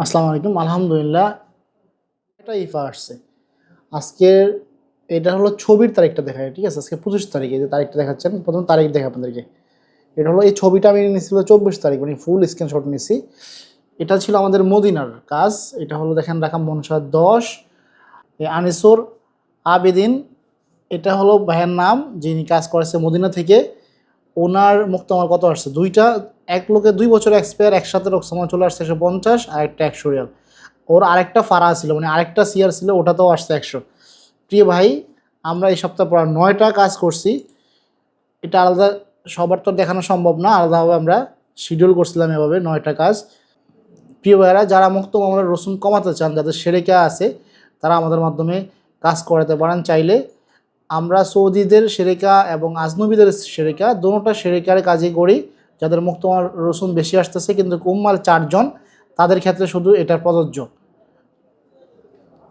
আসসালামু আলাইকুম। আলহামদুলিল্লাহ এটা ইফা আসছে। আজকের এটা হলো ছবির তারিখটা দেখায়, ঠিক আছে? আজকে 25 তারিখ, এই যে তারিখটা দেখাচ্ছেন, প্রথম তারিখ দেখাই আপনাদেরকে। এটা হলো এই ছবিটা আমি নিয়েছিল 24 তারিখ, মানে ফুল স্ক্রিনশট নিয়েছি। এটা ছিল আমাদের মদিনার কাজ। এটা হলো দেখেন রাকাম মনসা 10 আনিসুর আবেদিন। এটা হলো ভাইয়ের নাম, যিনি কাজ করেছে মদিনা থেকে। ওনার মুক্তামাল কত আসছে? দুইটা, এক লোকে 2 বছর এক্সপায়ার, একসাথে রকসমা চলে আসছে 150 আর একটা 100 রিয়াল। ওর আরেকটা ফাড়া ছিল, মানে আরেকটা সিয়ার ছিল, ওটাতেও আসছে 100। প্রিয় ভাই, আমরা এই সপ্তাহ পর 9টা কাজ করছি। এটা আলাদা সবার তো দেখানো সম্ভব না, আলাদাভাবে আমরা শিডিউল করছিলাম এভাবে 9টা কাজ। প্রিয় ভাইয়েরা, যারা মুক্ত মামলার রসুন কমাতে চান, যাদের সেরেকা আছে, তারা আমাদের মাধ্যমে কাজ করাতে পারেন চাইলে। আমরা সৌদিদের সেরেকা এবং আজনবীদের সেরেকা, দোনোটা সেরেকার কাজই করি। যাদের মুক্তমাল রসুন বেশি আসতেছে কিন্তু কম মাল 4 জন, তাদের ক্ষেত্রে শুধু এটা প্রযোজ্য।